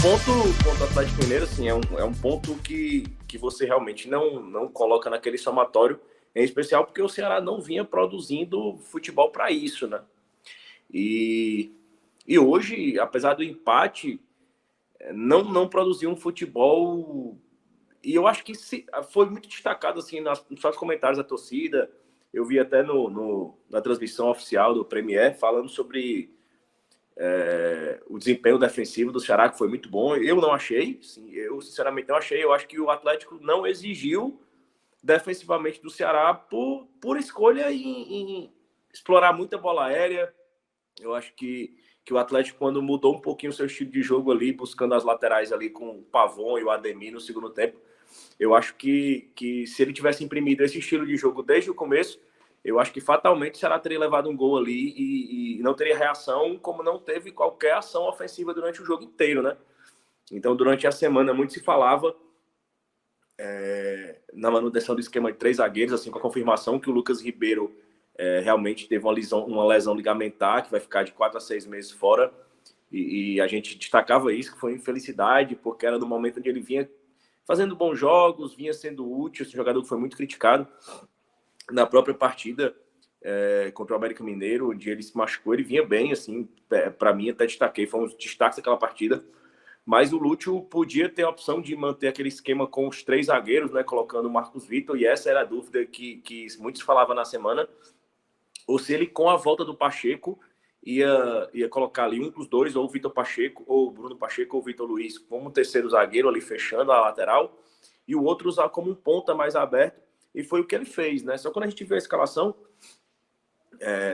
ponto do Atlético Mineiro, assim, é um ponto que você realmente não coloca naquele somatório, em especial porque o Ceará não vinha produzindo futebol para isso, né? E hoje, apesar do empate, não produziu um futebol. E eu acho que foi muito destacado assim, nos comentários da torcida. Eu vi até na transmissão oficial do Premier falando sobre o desempenho defensivo do Ceará, que foi muito bom. Eu não achei, sim, eu sinceramente não achei. Eu acho que o Atlético não exigiu defensivamente do Ceará por escolha em explorar muita bola aérea. Eu acho que o Atlético, quando mudou um pouquinho o seu estilo de jogo ali, buscando as laterais ali com o Pavon e o Ademir no segundo tempo, eu acho que se ele tivesse imprimido esse estilo de jogo desde o começo, eu acho que fatalmente o Ceará teria levado um gol ali e não teria reação, como não teve qualquer ação ofensiva durante o jogo inteiro, né? Então, durante a semana, muito se falava na manutenção do esquema de 3 zagueiros, assim, com a confirmação que o Lucas Ribeiro realmente teve uma lesão ligamentar, que vai ficar de 4 a 6 meses fora, e a gente destacava isso, que foi infelicidade, porque era no momento onde ele vinha fazendo bons jogos, vinha sendo útil. Esse jogador que foi muito criticado na própria partida contra o América Mineiro, onde ele se machucou, ele vinha bem, assim, para mim até destaquei, foi um dos destaques daquela partida. Mas o Lúcio podia ter a opção de manter aquele esquema com os 3 zagueiros, né, colocando o Marcos Vitor, e essa era a dúvida que muitos falavam na semana, ou se ele, com a volta do Pacheco, ia colocar ali um dos dois, ou o Vitor Pacheco, ou o Bruno Pacheco, ou o Vitor Luiz, como terceiro zagueiro ali, fechando a lateral, e o outro usar como um ponta mais aberto, e foi o que ele fez, né? Só quando a gente viu a escalação,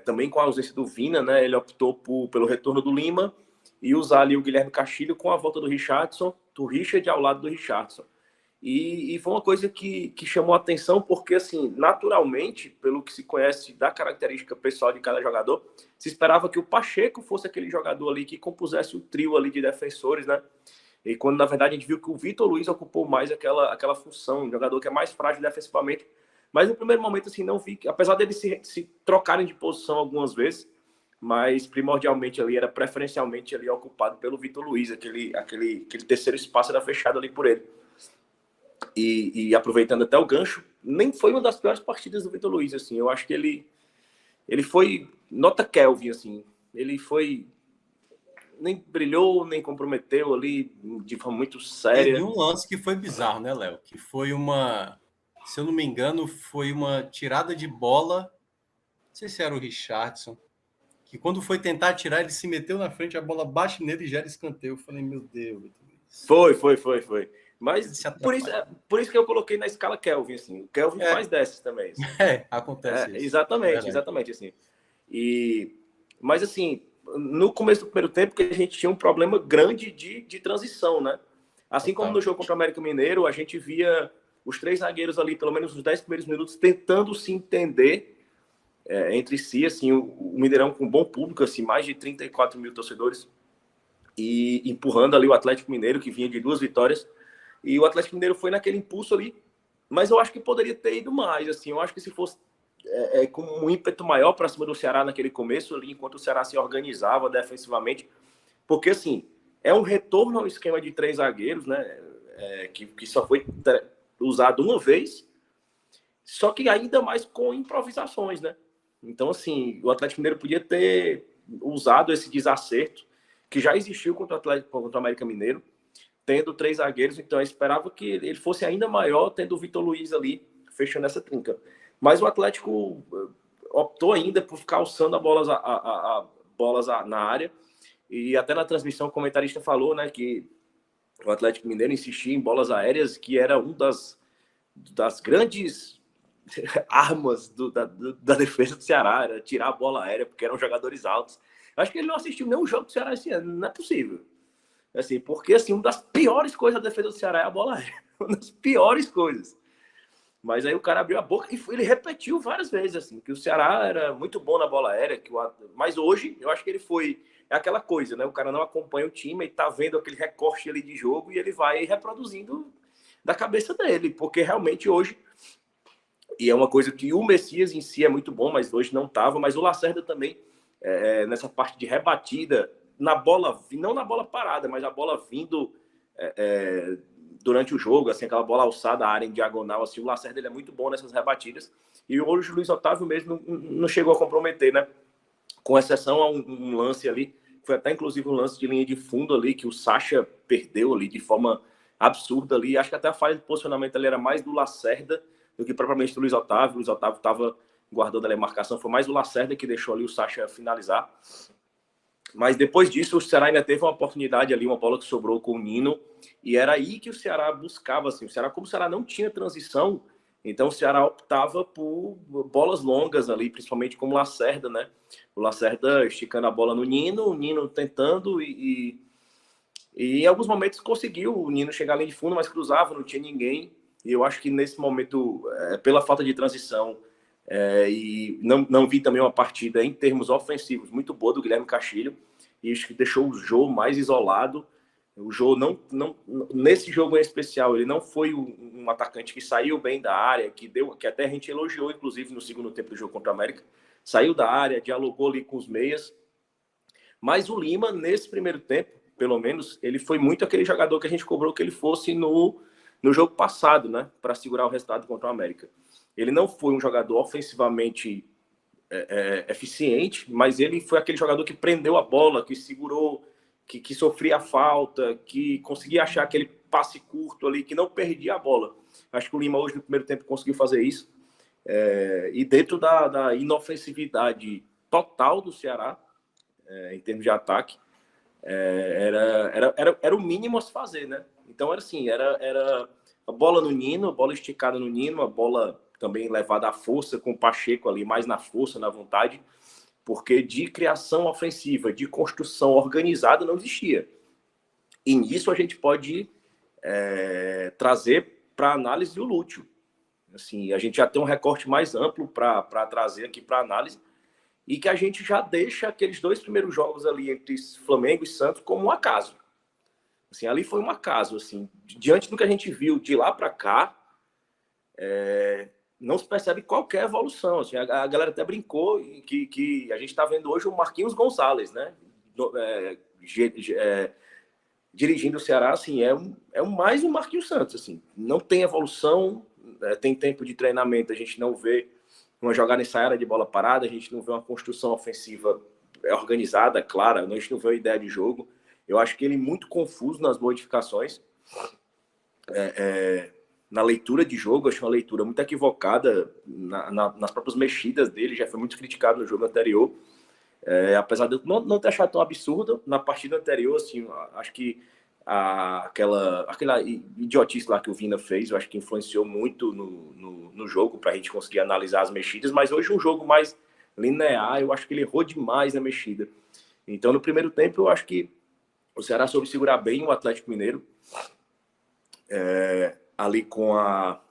também com a ausência do Vina, né, ele optou pelo retorno do Lima, e usar ali o Guilherme Castilho com a volta do Richardson, do Richard ao lado do Richardson. E foi uma coisa que chamou a atenção, porque, assim, naturalmente, pelo que se conhece da característica pessoal de cada jogador, se esperava que o Pacheco fosse aquele jogador ali que compusesse o trio ali de defensores, né? E quando, na verdade, a gente viu que o Vitor Luiz ocupou mais aquela função, um jogador que é mais frágil defensivamente. Mas no primeiro momento, assim, não vi, apesar deles se trocarem de posição algumas vezes, mas primordialmente ali, era preferencialmente ali ocupado pelo Vitor Luiz, aquele terceiro espaço era fechado ali por ele. E aproveitando até o gancho, nem foi uma das piores partidas do Vitor Luiz, assim, eu acho que ele foi nota Kelvin, assim, ele foi, nem brilhou, nem comprometeu ali de forma muito séria. Teve um lance que foi bizarro, né, Léo? Que foi se eu não me engano, foi uma tirada de bola, não sei se era o Richardson, que quando foi tentar tirar, ele se meteu na frente, a bola bate nele e gera escanteio. Eu falei, meu Deus. Foi. Mas por isso que eu coloquei na escala Kelvin, assim. O Kelvin faz dessas também. Assim. Acontece isso. Exatamente, assim. Mas, assim, no começo do primeiro tempo, que a gente tinha um problema grande de transição, né? Assim como no jogo contra o América Mineiro, a gente via os 3 zagueiros ali, pelo menos nos 10 primeiros minutos, tentando se entender entre si, assim, o Mineirão com um bom público, assim, mais de 34 mil torcedores, e empurrando ali o Atlético Mineiro, que vinha de 2 vitórias, e o Atlético Mineiro foi naquele impulso ali, mas eu acho que poderia ter ido mais, assim, eu acho que se fosse com um ímpeto maior para cima do Ceará naquele começo ali, enquanto o Ceará se organizava defensivamente, porque, assim, é um retorno ao esquema de 3 zagueiros, né, que só foi usado uma vez, só que ainda mais com improvisações, né? Então, assim, o Atlético Mineiro podia ter usado esse desacerto que já existiu contra o América Mineiro, tendo 3 zagueiros. Então, eu esperava que ele fosse ainda maior, tendo o Vitor Luiz ali, fechando essa trinca. Mas o Atlético optou ainda por ficar alçando a bolas na área. E até na transmissão o comentarista falou, né, que o Atlético Mineiro insistia em bolas aéreas, que era um das grandes armas da defesa do Ceará, era tirar a bola aérea, porque eram jogadores altos. Acho que ele não assistiu nenhum jogo do Ceará esse ano, não é possível. Assim, porque, assim, uma das piores coisas da defesa do Ceará é a bola aérea. Uma das piores coisas. Mas aí o cara abriu a boca e ele repetiu várias vezes, assim, que o Ceará era muito bom na bola aérea, mas hoje eu acho que ele foi... É aquela coisa, né? O cara não acompanha o time e tá vendo aquele recorte ali de jogo e ele vai reproduzindo da cabeça dele, porque realmente hoje... E é uma coisa que o Messias em si é muito bom, mas hoje não estava. Mas o Lacerda também, nessa parte de rebatida, na bola, não na bola parada, mas a bola vindo durante o jogo, assim, aquela bola alçada, a área em diagonal, assim, o Lacerda ele é muito bom nessas rebatidas, e hoje o Luiz Otávio mesmo não chegou a comprometer, né? Com exceção a um lance ali, foi até inclusive um lance de linha de fundo ali, que o Sacha perdeu ali de forma absurda ali, acho que até a falha de posicionamento ali era mais do Lacerda do que propriamente do Luiz Otávio. O Luiz Otávio estava guardando ali a marcação, foi mais o Lacerda que deixou ali o Sacha finalizar. Mas depois disso, o Ceará ainda teve uma oportunidade ali, uma bola que sobrou com o Nino, e era aí que o Ceará buscava, assim, como o Ceará não tinha transição, então o Ceará optava por bolas longas ali, principalmente como o Lacerda, né? O Lacerda esticando a bola no Nino, o Nino tentando e em alguns momentos conseguiu o Nino chegar ali de fundo, mas cruzava, não tinha ninguém. E eu acho que nesse momento, pela falta de transição, e não vi também uma partida em termos ofensivos muito boa do Guilherme Castilho, e acho que deixou o Jô mais isolado. O Jô nesse jogo em especial, ele não foi um atacante que saiu bem da área, que até a gente elogiou, inclusive, no segundo tempo do jogo contra o América. Saiu da área, dialogou ali com os meias. Mas o Lima, nesse primeiro tempo, pelo menos, ele foi muito aquele jogador que a gente cobrou que ele fosse no jogo passado, né? Para segurar o resultado contra o América. Ele não foi um jogador ofensivamente eficiente, mas ele foi aquele jogador que prendeu a bola, que segurou, que sofria a falta, que conseguia achar aquele passe curto ali, que não perdia a bola. Acho que o Lima hoje no primeiro tempo conseguiu fazer isso. E dentro da inofensividade total do Ceará, em termos de ataque, era o mínimo a se fazer, né? Então era assim, era a bola no Nino, a bola esticada no Nino, a bola também levada à força com o Pacheco ali, mais na força, na vontade, porque de criação ofensiva, de construção organizada não existia. E nisso a gente pode trazer para análise o Lúcio. Assim, a gente já tem um recorte mais amplo para trazer aqui para análise, e que a gente já deixa aqueles 2 primeiros jogos ali entre Flamengo e Santos como um acaso. Assim, ali foi um acaso. Assim, diante do que a gente viu de lá para cá, não se percebe qualquer evolução. Assim, a galera até brincou que a gente está vendo hoje o Marquinhos Gonçalves, né? Dirigindo o Ceará, assim, mais um Marquinhos Santos. Assim, não tem evolução, tem tempo de treinamento, a gente não vê uma jogada ensaiada de bola parada, a gente não vê uma construção ofensiva organizada, clara, a gente não vê uma ideia de jogo. Eu acho que ele é muito confuso nas modificações, na leitura de jogo, acho uma leitura muito equivocada nas próprias mexidas dele, já foi muito criticado no jogo anterior, apesar de eu não ter achado tão absurdo na partida anterior, assim, acho que aquela idiotice lá que o Vina fez, eu acho que influenciou muito no jogo para a gente conseguir analisar as mexidas, mas hoje um jogo mais linear, eu acho que ele errou demais na mexida. Então, no primeiro tempo, eu acho que o Ceará soube segurar bem o Atlético Mineiro, ali com a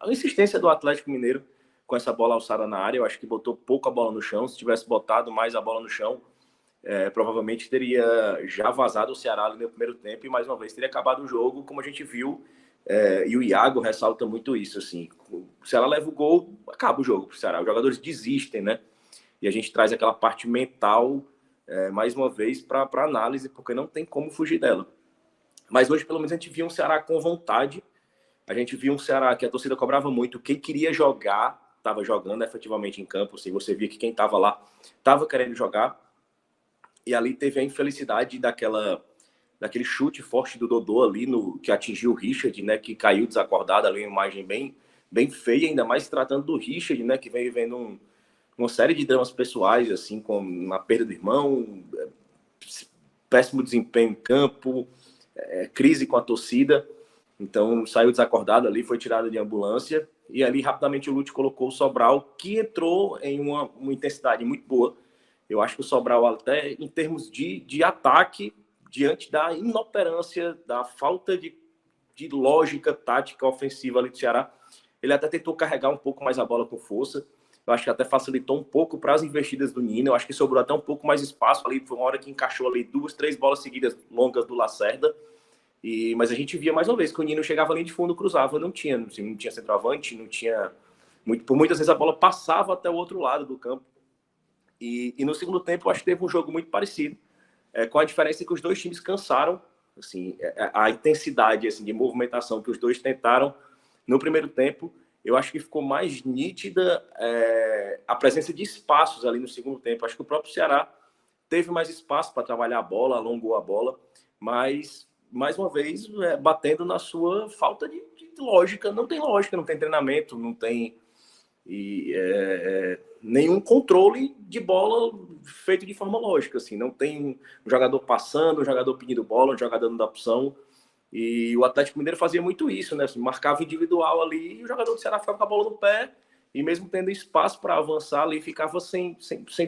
insistência do Atlético Mineiro com essa bola alçada na área. Eu acho que botou pouco a bola no chão. Se tivesse botado mais a bola no chão, provavelmente teria já vazado o Ceará ali no primeiro tempo e mais uma vez teria acabado o jogo, como a gente viu, e o Iago ressalta muito isso, assim, o Ceará leva o gol, acaba o jogo pro Ceará, os jogadores desistem, né? E a gente traz aquela parte mental, mais uma vez, para análise, porque não tem como fugir dela. Mas hoje, pelo menos, a gente viu um Ceará com vontade, a gente viu um Ceará que a torcida cobrava muito, quem queria jogar, estava jogando efetivamente em campo, assim, você via que quem estava lá estava querendo jogar, e ali teve a infelicidade daquele chute forte do Dodô ali, que atingiu o Richard, né, que caiu desacordado ali, uma imagem bem feia, ainda mais tratando do Richard, né, que vem vivendo uma série de dramas pessoais, assim, com a perda do irmão, péssimo desempenho em campo, crise com a torcida. Então saiu desacordado ali, foi tirado de ambulância, e ali rapidamente o Lúcio colocou o Sobral, que entrou em uma intensidade muito boa. Eu acho que o Sobral, até em termos de ataque, diante da inoperância, da falta de lógica tática ofensiva ali do Ceará, ele até tentou carregar um pouco mais a bola com força. Eu acho que até facilitou um pouco para as investidas do Nino. Eu acho que sobrou até um pouco mais espaço ali. Foi uma hora que encaixou ali 2, 3 bolas seguidas longas do Lacerda. Mas a gente via mais uma vez que o Nino chegava ali de fundo, cruzava, não tinha centroavante, não tinha... por muitas vezes a bola passava até o outro lado do campo. E no segundo tempo, eu acho que teve um jogo muito parecido, com a diferença que os dois times cansaram, assim, a intensidade assim, de movimentação que os dois tentaram no primeiro tempo, eu acho que ficou mais nítida a presença de espaços ali no segundo tempo. Acho que o próprio Ceará teve mais espaço para trabalhar a bola, alongou a bola, mas, mais uma vez, batendo na sua falta de lógica. Não tem lógica, não tem treinamento, não tem nenhum controle de bola feito de forma lógica. Assim. Não tem um jogador passando, um jogador pedindo bola, um jogador dando opção. E o Atlético Mineiro fazia muito isso, né? Assim, marcava individual ali e o jogador do Ceará ficava com a bola no pé e mesmo tendo espaço para avançar ali, ficava sem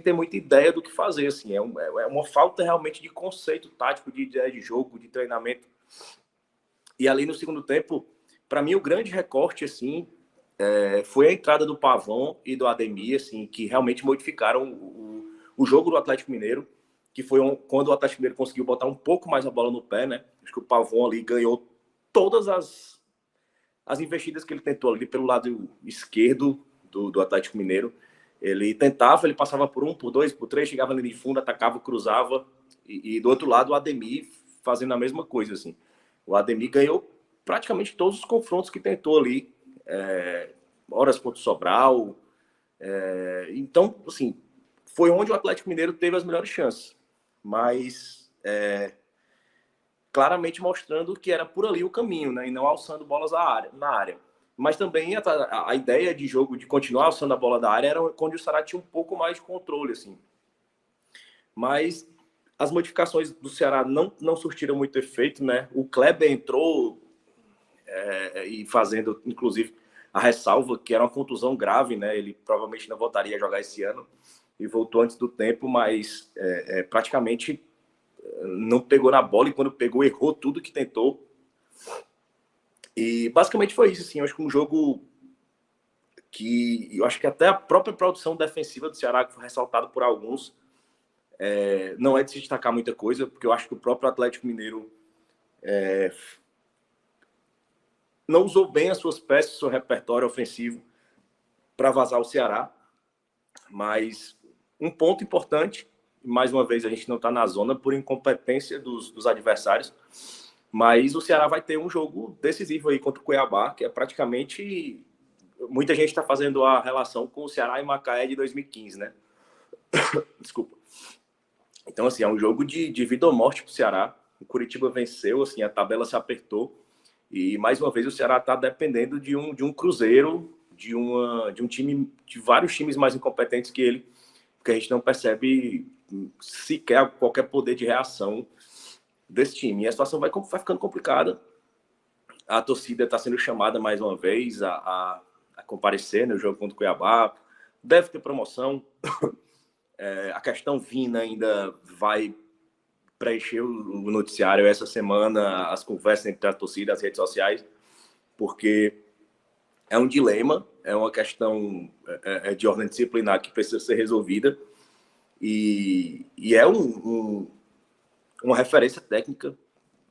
ter muita ideia do que fazer. Assim. É uma falta realmente de conceito tático, de ideia de jogo, de treinamento. E ali no segundo tempo, para mim, o grande recorte assim, foi a entrada do Pavão e do Ademir, assim, que realmente modificaram o jogo do Atlético Mineiro, que foi quando o Atlético Mineiro conseguiu botar um pouco mais a bola no pé, né? Acho que o Pavão ali ganhou todas as investidas que ele tentou ali pelo lado esquerdo do Atlético Mineiro. Ele tentava, ele passava por um, por dois, por três, chegava ali de fundo, atacava, cruzava. E do outro lado, o Ademir fazendo a mesma coisa, assim. O Ademir ganhou praticamente todos os confrontos que tentou ali. Horas contra o Sobral. Então, assim, foi onde o Atlético Mineiro teve as melhores chances. Mas claramente mostrando que era por ali o caminho, né? E não alçando bolas na área. Mas também a ideia de jogo de continuar alçando a bola da área era quando o Ceará tinha um pouco mais de controle, assim. Mas as modificações do Ceará não surtiram muito efeito, né? O Kleber entrou e fazendo, inclusive, a ressalva que era uma contusão grave, né? Ele provavelmente não voltaria a jogar esse ano e voltou antes do tempo, mas praticamente não pegou na bola e quando pegou, errou tudo que tentou. E basicamente foi isso, assim. Eu acho que um jogo que eu acho que até a própria produção defensiva do Ceará, que foi ressaltado por alguns, não é de se destacar muita coisa, porque eu acho que o próprio Atlético Mineiro não usou bem as suas peças, seu repertório ofensivo para vazar o Ceará. Mas um ponto importante, mais uma vez a gente não está na zona por incompetência dos adversários, mas o Ceará vai ter um jogo decisivo aí contra o Cuiabá, que é praticamente... Muita gente está fazendo a relação com o Ceará e Macaé de 2015, né? Desculpa. Então, assim, é um jogo de vida ou morte para o Ceará. O Curitiba venceu, assim, a tabela se apertou. E, mais uma vez, o Ceará está dependendo de um Cruzeiro, de um time, de vários times mais incompetentes que ele, porque a gente não percebe sequer qualquer poder de reação desse time. E a situação vai ficando complicada. A torcida está sendo chamada mais uma vez a comparecer no jogo contra o Cuiabá. Deve ter promoção. A questão Vina ainda vai preencher o noticiário essa semana, as conversas entre a torcida e as redes sociais, porque é um dilema, é uma questão de ordem disciplinar que precisa ser resolvida e é uma referência técnica.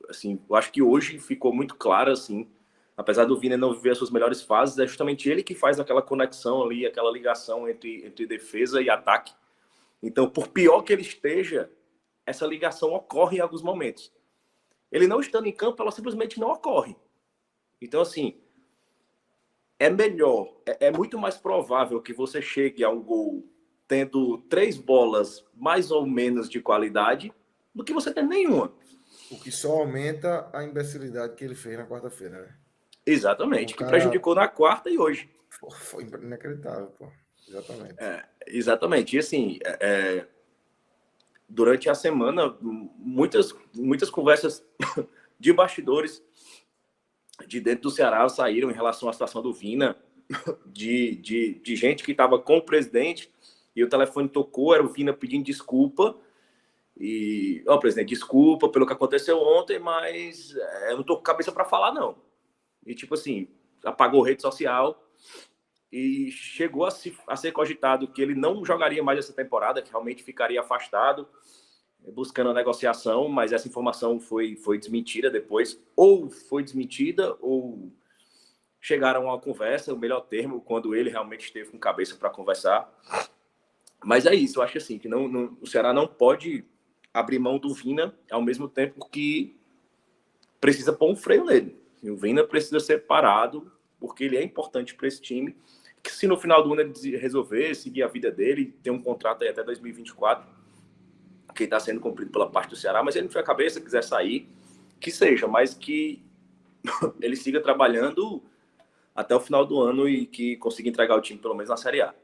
Assim, eu acho que hoje ficou muito claro, assim, apesar do Vina não viver as suas melhores fases, é justamente ele que faz aquela conexão ali, aquela ligação entre defesa e ataque. Então, por pior que ele esteja, essa ligação ocorre em alguns momentos. Ele não estando em campo, ela simplesmente não ocorre. Então, assim, é melhor, é muito mais provável que você chegue a um gol tendo 3 bolas mais ou menos de qualidade do que você ter nenhuma. O que só aumenta a imbecilidade que ele fez na quarta-feira, né? Exatamente, que prejudicou na quarta e hoje. Foi inacreditável, pô. Exatamente. Exatamente. E assim, durante a semana, muitas conversas de bastidores de dentro do Ceará saíram em relação à situação do Vina, de gente que estava com o presidente e o telefone tocou, era o Vina pedindo desculpa. E, presidente, desculpa pelo que aconteceu ontem, mas eu não tô com cabeça para falar, não. E, tipo assim, apagou rede social e chegou a ser cogitado que ele não jogaria mais essa temporada, que realmente ficaria afastado, buscando a negociação, mas essa informação foi desmentida depois. Ou foi desmentida, ou chegaram a uma conversa, o melhor termo, quando ele realmente esteve com cabeça para conversar. Mas é isso, eu acho assim, que o Ceará não pode abrir mão do Vina ao mesmo tempo que precisa pôr um freio nele. O Vina precisa ser parado, porque ele é importante para esse time. Que se no final do ano ele resolver seguir a vida dele, ter um contrato aí até 2024, que está sendo cumprido pela parte do Ceará, mas ele não foi a cabeça, quiser sair, que seja, mas que ele siga trabalhando até o final do ano e que consiga entregar o time pelo menos na Série A.